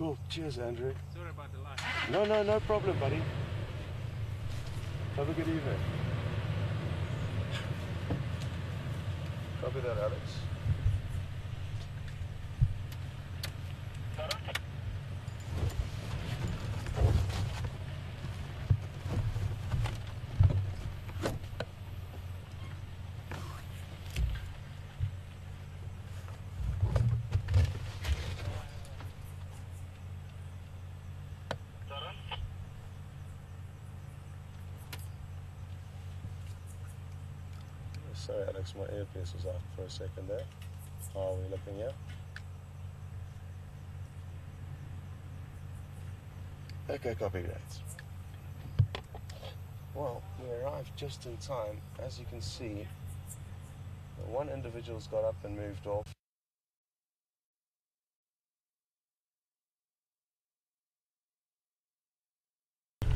Cool. Cheers, Andrew. Sorry about the line. No problem, buddy. Have a good evening. Copy that, Alex. Sorry, Alex, my earpiece was off for a second there. How are we looking here? Okay, copy that. Well, we arrived just in time. As you can see, one individual's got up and moved off.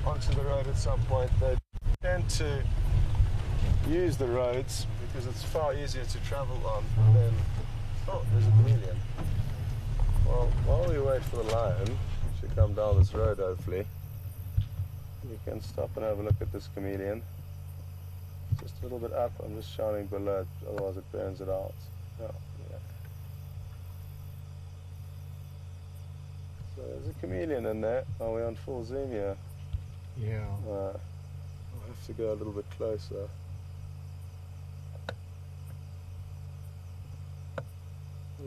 Onto the road at some point. They tend to use the roads because it's far easier to travel on than... Oh, there's a chameleon. Well, while we wait for the lion to come down this road, hopefully, we can stop and have a look at this chameleon. Just a little bit up, I'm just shining below, otherwise it burns it out. Oh, yeah. So there's a chameleon in there. Are we on full zoom here? Yeah. I'll have to go a little bit closer.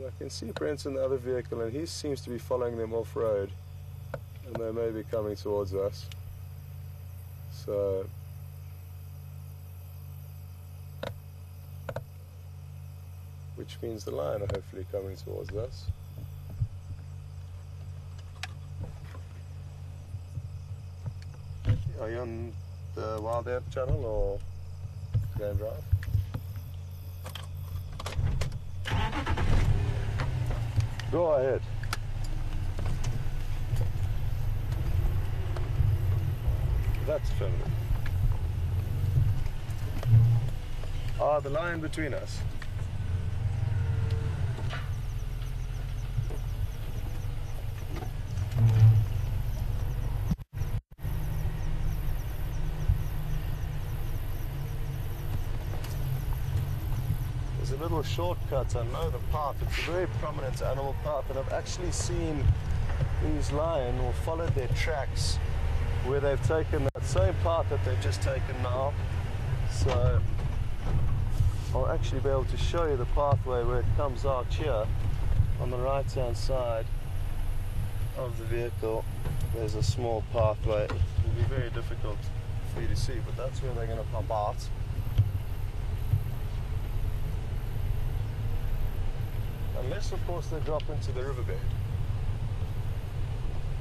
I can see Brent's in the other vehicle and he seems to be following them off-road and they may be coming towards us. So which means the lion are hopefully coming towards us. Are you on the WildEarth channel or PM Drive? Go ahead. That's affirmative. The line between us. There's a little shortcut, I know the path, it's a very prominent animal path, and I've actually seen these lions or followed their tracks where they've taken that same path that they've just taken now. So I'll actually be able to show you the pathway where it comes out here on the right hand side of the vehicle. There's a small pathway. It will be very difficult for you to see, but that's where they're going to pop out. Unless, of course, they drop into the riverbed,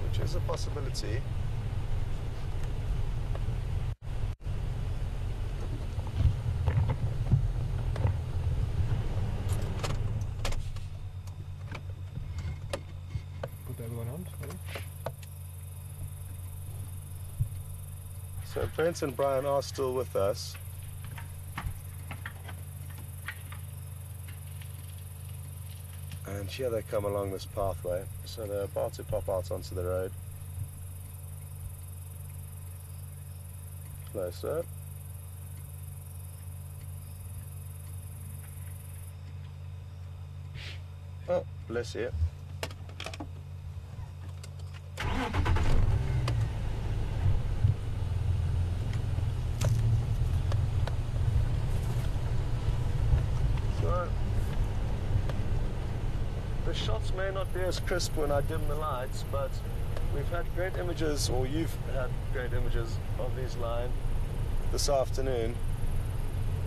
which is a possibility. Put the other one on, sorry. So Brent and Brian are still with us. And here they come along this pathway, so they're about to pop out onto the road. Closer. Oh, bless you. So the shots may not be as crisp when I dim the lights, but we've had great images, or you've had great images of these lions this afternoon,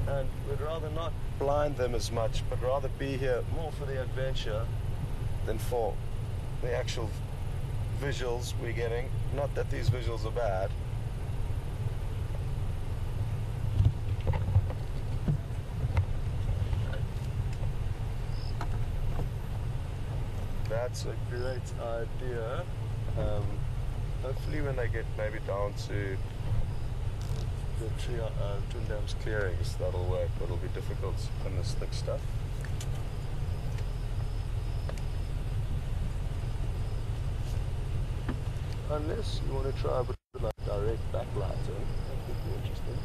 and we'd rather not blind them as much, but rather be here more for the adventure than for the actual visuals we're getting. Not that these visuals are bad. That's a great idea. Hopefully when they get maybe down to the Twin Dams clearings, that'll work, but it'll be difficult on this thick stuff. Unless you want to try a bit of like direct backlighting, that could be interesting.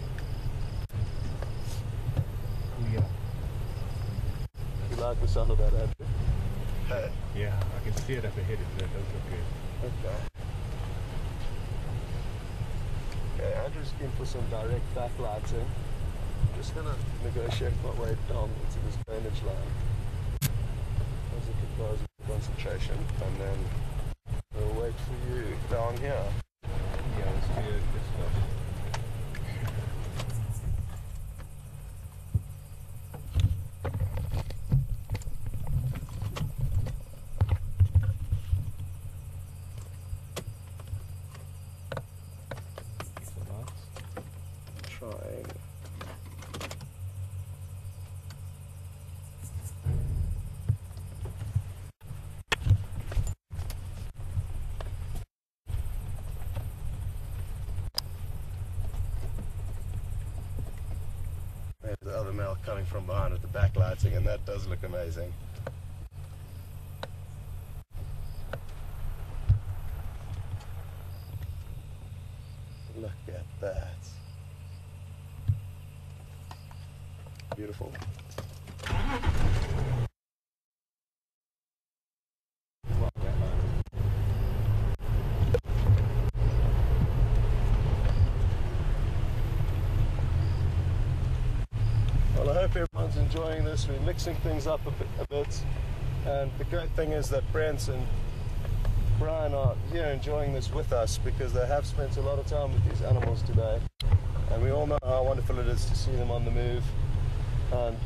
Yeah. You like the sound of that, Andrew? Hey. Yeah, I can see it up ahead. That does look good. Okay. Okay, Andrew's keen for some direct backlighting. I'm just going to negotiate my way down into this drainage line as it requires concentration, and then we'll wait for you down here. Yeah, let's do this stuff. Trying. There's the other male coming from behind with the backlighting, and that does look amazing. Look at that. Beautiful. Well, I hope everyone's enjoying this. We're mixing things up a bit. And the great thing is that Brent and Brian are here enjoying this with us because they have spent a lot of time with these animals today. And we all know how wonderful it is to see them on the move. And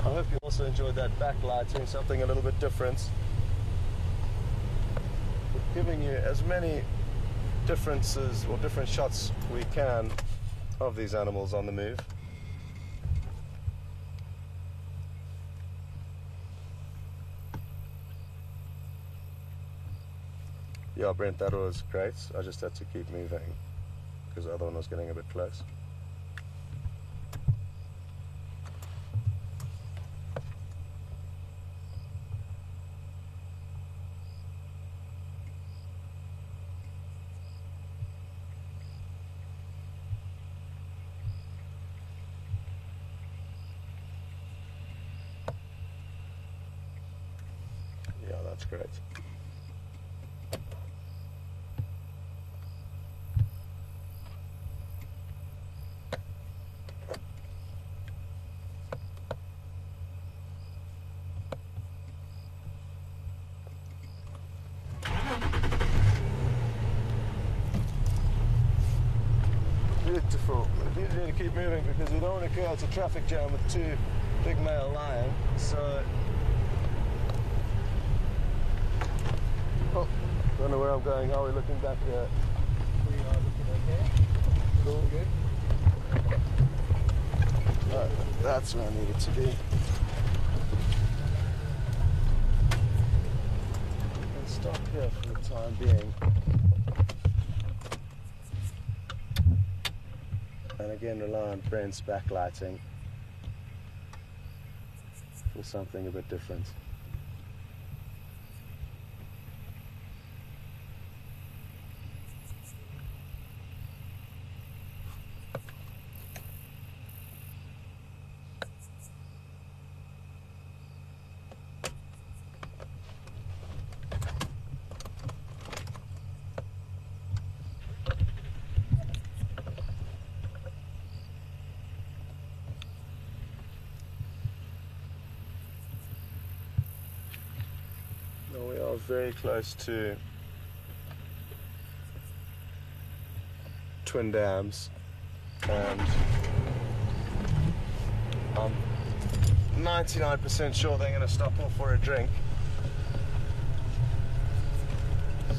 I hope you also enjoyed that backlighting, something a little bit different. We're giving you as many differences or different shots we can of these animals on the move. Yeah, Brent, that was great. I just had to keep moving because the other one was getting a bit close. Yeah, that's great. Beautiful. We do need to keep moving because we don't want to create a traffic jam with two big male lions. So, don't know where I'm going. How are we looking back here? We are looking okay. Cool. Good. That's where I needed to be. Let's stop here for the time being. And again, rely on Brent's backlighting for something a bit different. We are very close to twin dams, and I'm 99% sure they're going to stop off for a drink.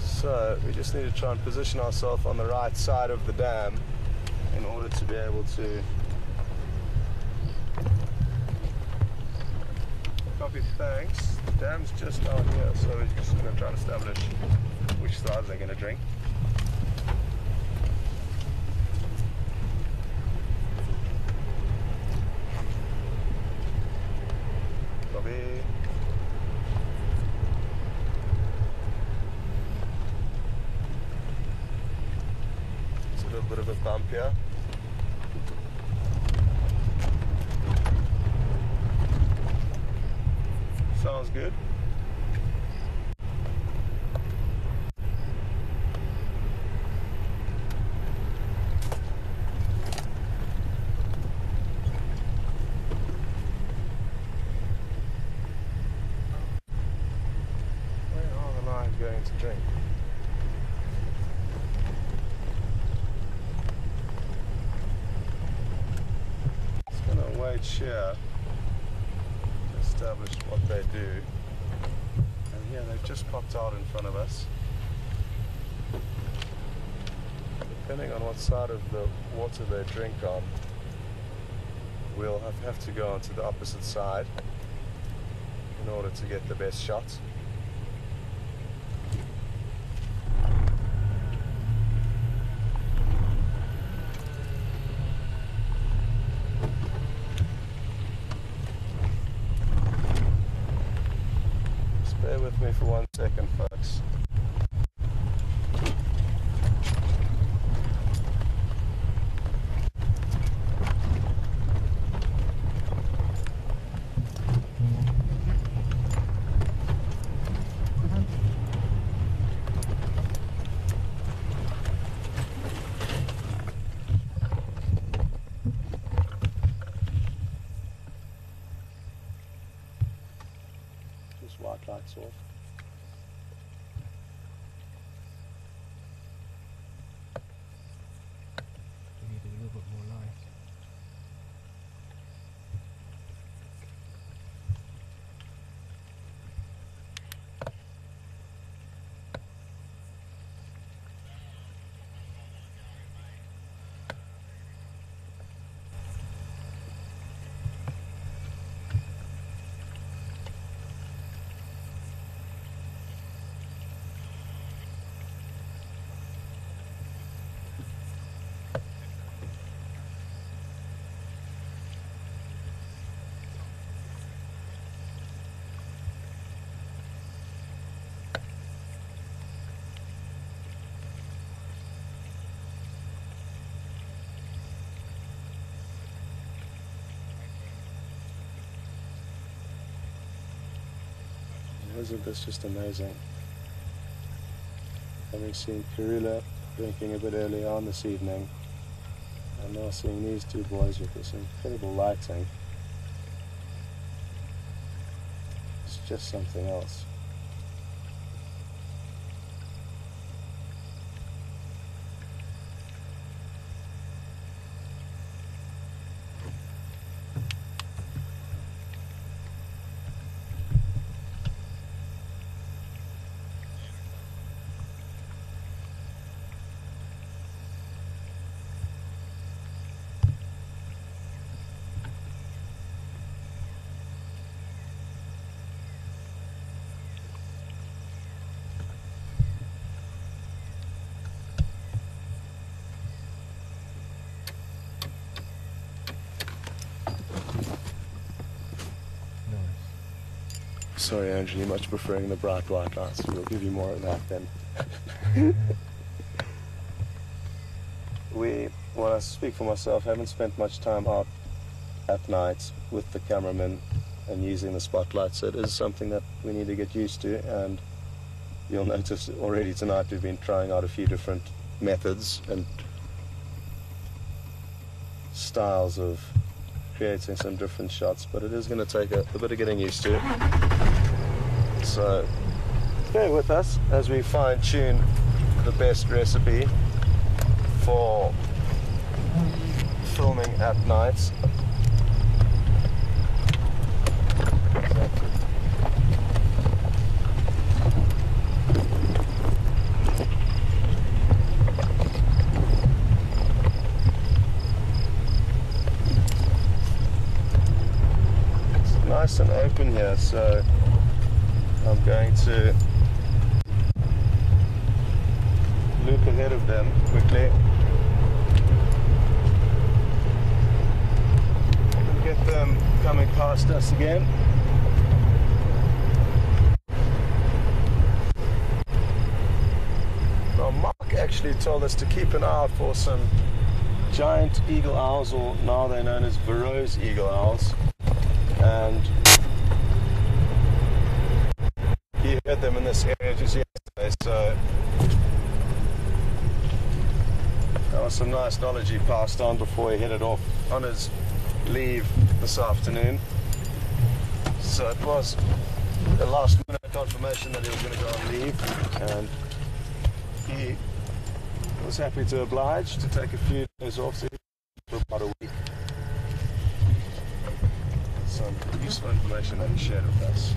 So we just need to try and position ourselves on the right side of the dam in order to be able to copy. Thanks. The dam's just down here, so we're just going to try and establish which side they're going to drink. Copy. a bit of a bump here. Sounds good. Where are the lines going to drink? It's going to wait here. Establish what they do, and yeah, they've just popped out in front of us. Depending on what side of the water they drink on, we'll have to go onto the opposite side in order to get the best shot. Bear with me for 1 second, folks. Just white lights off. We need a little bit more light. Isn't this just amazing? Having seen Karula drinking a bit earlier on this evening, and now seeing these two boys with this incredible lighting, it's just something else. Sorry, Andrew, you're much preferring the bright white lights. We'll give you more of that then. When I speak for myself, haven't spent much time out at night with the cameraman and using the spotlight, so it is something that we need to get used to, and you'll notice already tonight we've been trying out a few different methods and styles of creating some different shots, but it is going to take a bit of getting used to. So bear with us as we fine-tune the best recipe for filming at night. It's nice and open here, so I'm going to loop ahead of them quickly and get them coming past us again. Now Mark actually told us to keep an eye out for some giant eagle owls, or now they're known as Verreaux's eagle owls, and he heard them in this area just yesterday, so that was some nice knowledge he passed on before he headed off on his leave this afternoon. So it was a last minute confirmation that he was going to go on leave, and he was happy to oblige to take a few days off for about a week. Some useful information that he shared with us.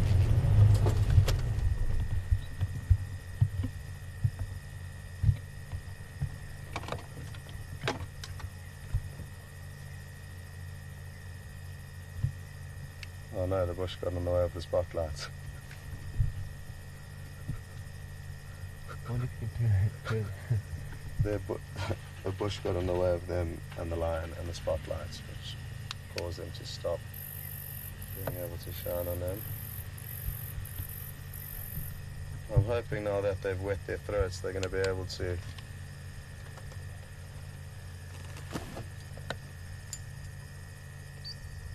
Oh no, the bush got in the way of the spotlights. What did you do? The bush got in the way of them and the lion and the spotlights, which caused them to stop being able to shine on them. I'm hoping now that they've wet their throats, they're going to be able to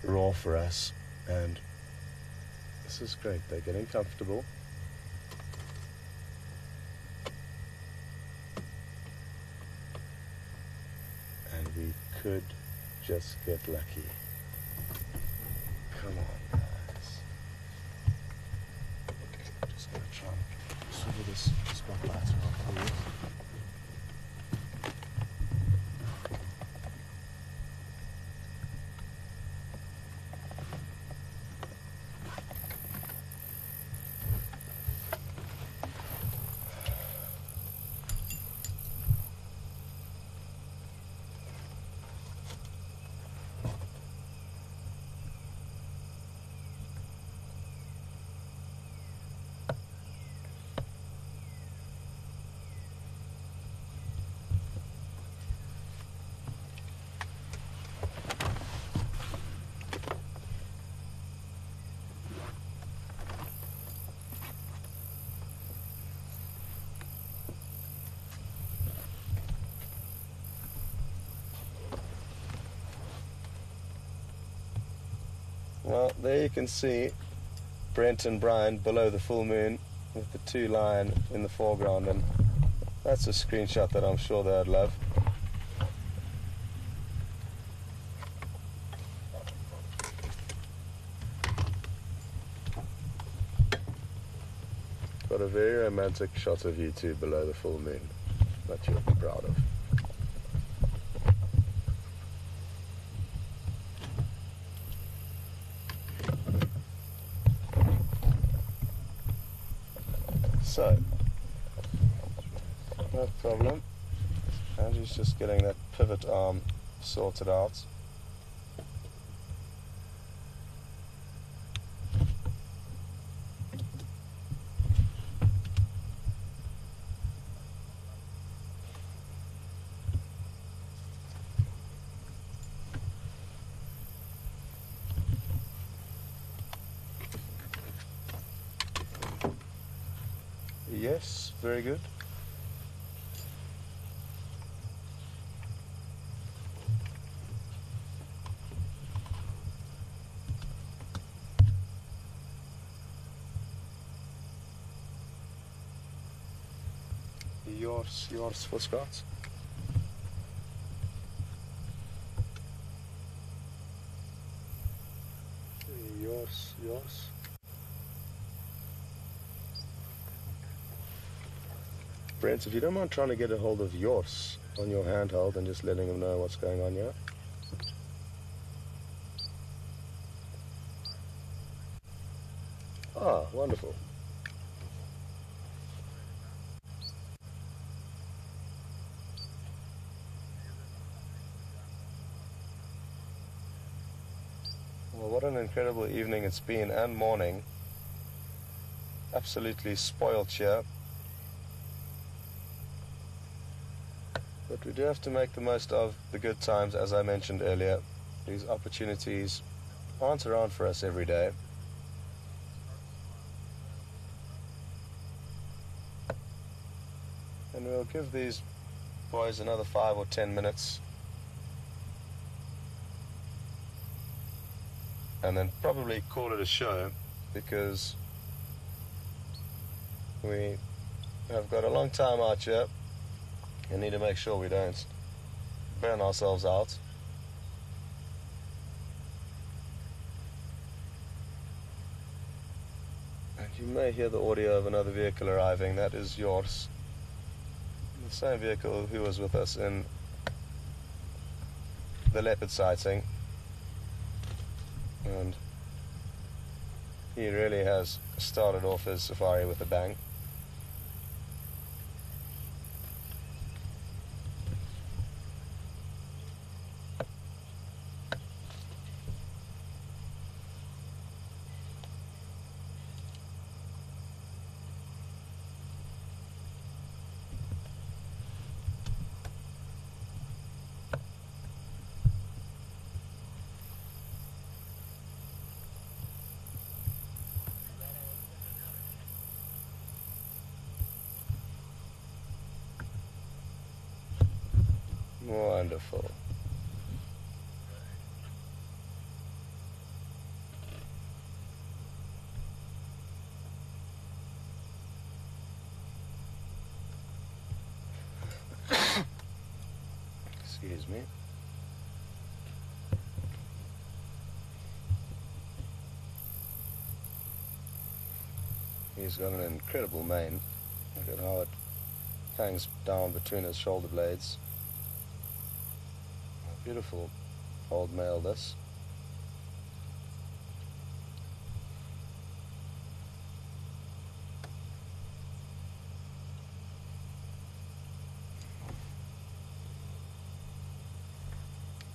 roar for us, and this is great. They're getting comfortable. And we could just get lucky. Come on, guys. Just gonna try and swivel this spotlight around for you. Well, there you can see Brent and Brian below the full moon with the two lion in the foreground, and that's a screenshot that I'm sure they'd love. Got a very romantic shot of you two below the full moon that you'll be proud of. So, no problem. Andrew's just getting that pivot arm sorted out. Yes, very good. Yours for Scott. Yours. Brent, if you don't mind trying to get a hold of yours on your handheld and just letting him know what's going on here. Ah, wonderful. Well, what an incredible evening it's been, and morning. Absolutely spoiled here. But we do have to make the most of the good times, as I mentioned earlier. These opportunities aren't around for us every day. And we'll give these boys, another 5 or 10 minutes. And then probably call it a show, because we have got a long time out here and need to make sure we don't burn ourselves out. And you may hear the audio of another vehicle arriving. That is yours. The same vehicle who was with us in the leopard sighting. And he really has started off his safari with a bang. Wonderful. Excuse me. He's got an incredible mane. Look at how it hangs down between his shoulder blades. Beautiful old male, this.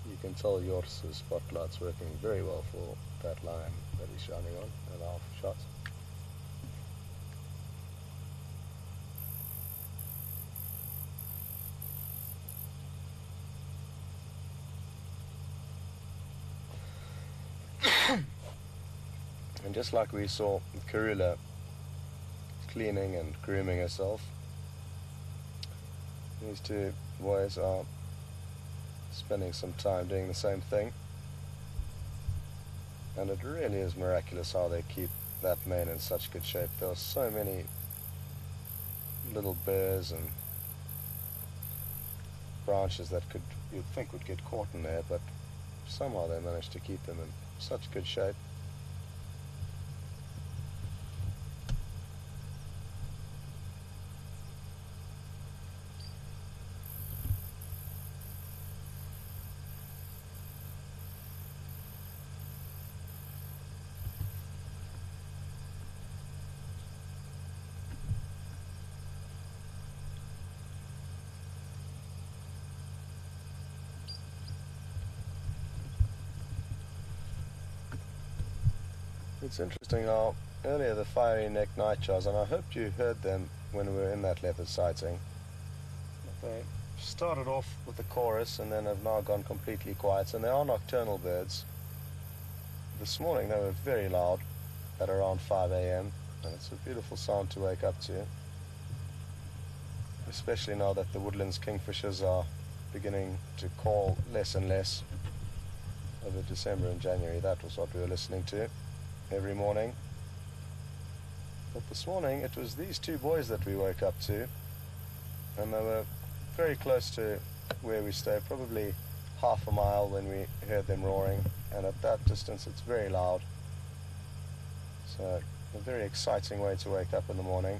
You can tell yours spotlight's working very well for that line that he's shining on in our shot. And just like we saw Karula cleaning and grooming herself, these two boys are spending some time doing the same thing. And it really is miraculous how they keep that mane in such good shape. There are so many little burrs and branches that you'd think would get caught in there, but somehow they managed to keep them in such good shape. It's interesting how earlier the fiery neck nightjars, and I hoped you heard them when we were in that leopard sighting. They started off with the chorus and then have now gone completely quiet, and they are nocturnal birds. This morning they were very loud at around 5 a.m. and it's a beautiful sound to wake up to, especially now that the woodlands kingfishers are beginning to call less and less over December and January. That was what we were listening to every morning. But this morning it was these two boys that we woke up to, and they were very close to where we stay, probably half a mile when we heard them roaring, and at that distance it's very loud. So a very exciting way to wake up in the morning,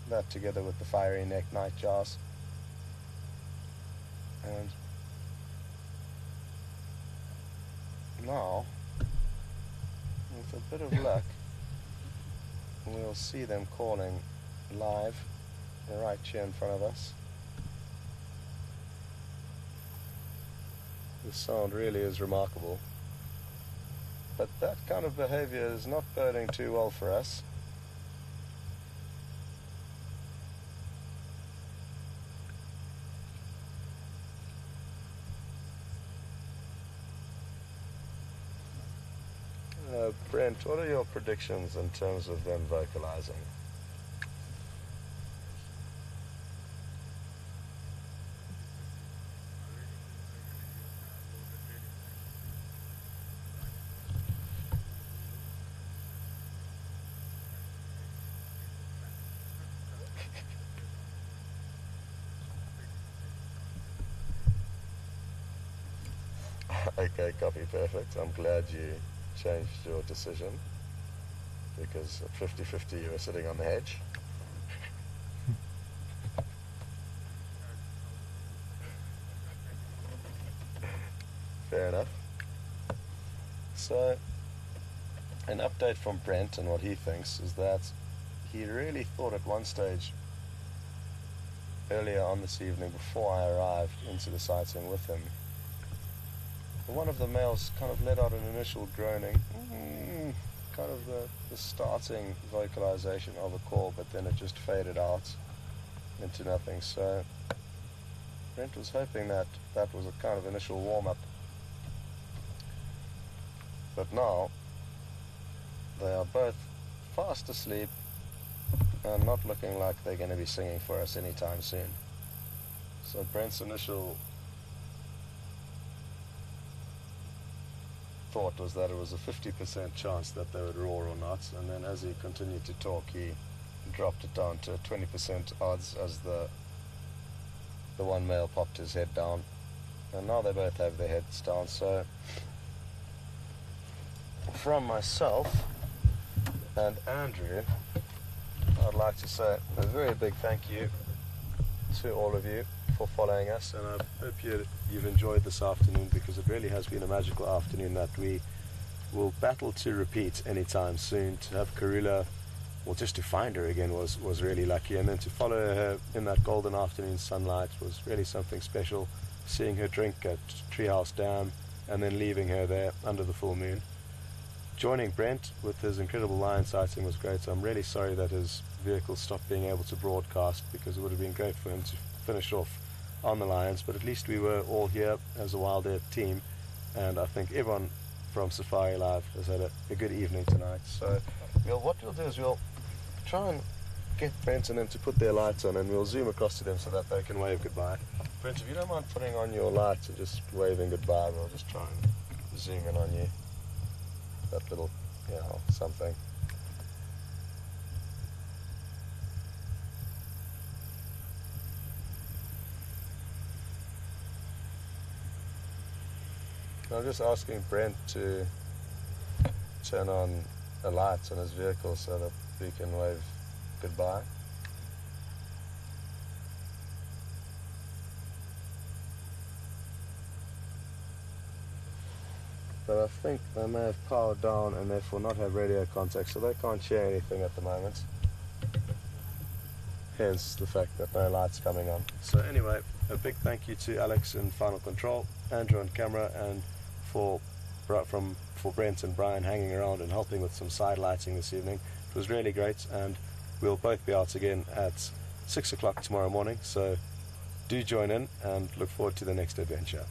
that together with the fiery neck nightjars. And now, with a bit of luck, we'll see them calling live right here in front of us. The sound really is remarkable, but that kind of behavior is not boding too well for us. Brent, what are your predictions in terms of them vocalizing? Okay, copy, perfect. I'm glad you changed your decision, because at 50-50 you were sitting on the hedge. Fair enough. So, an update from Brent and what he thinks is that he really thought at one stage earlier on this evening, before I arrived into the sighting with him, one of the males kind of let out an initial groaning, kind of the starting vocalization of a call, but then it just faded out into nothing. So Brent was hoping that that was a kind of initial warm-up. But now they are both fast asleep and not looking like they're going to be singing for us anytime soon. So Brent's initial thought was that it was a 50% chance that they would roar or not, and then as he continued to talk, he dropped it down to 20% odds as the one male popped his head down, and now they both have their heads down. So from myself and Andrew, I'd like to say a very big thank you to all of you for following us, and I hope you've enjoyed this afternoon, because it really has been a magical afternoon that we will battle to repeat anytime soon. To have Karula, well, just to find her again was really lucky, and then to follow her in that golden afternoon sunlight was really something special. Seeing her drink at Treehouse Dam and then leaving her there under the full moon. Joining Brent with his incredible lion sighting was great. I'm really sorry that his vehicle stopped being able to broadcast, because it would have been great for him to finish off on the lions, but at least we were all here as a WildEarth team, and I think everyone from Safari Live has had a good evening tonight. So what we'll do is we'll try and get Brent and them to put their lights on, and we'll zoom across to them so that they can wave goodbye. Brent, if you don't mind putting on your lights and just waving goodbye, we'll just try and zoom in on you. That little, something. I'm just asking Brent to turn on the lights on his vehicle so that we can wave goodbye. But I think they may have powered down and therefore not have radio contact, so they can't share anything at the moment. Hence the fact that no lights coming on. So anyway, a big thank you to Alex in Final Control, Andrew on camera, and for Brent and Brian hanging around and helping with some side lighting this evening. It was really great, and we'll both be out again at 6 o'clock tomorrow morning, so do join in and look forward to the next adventure.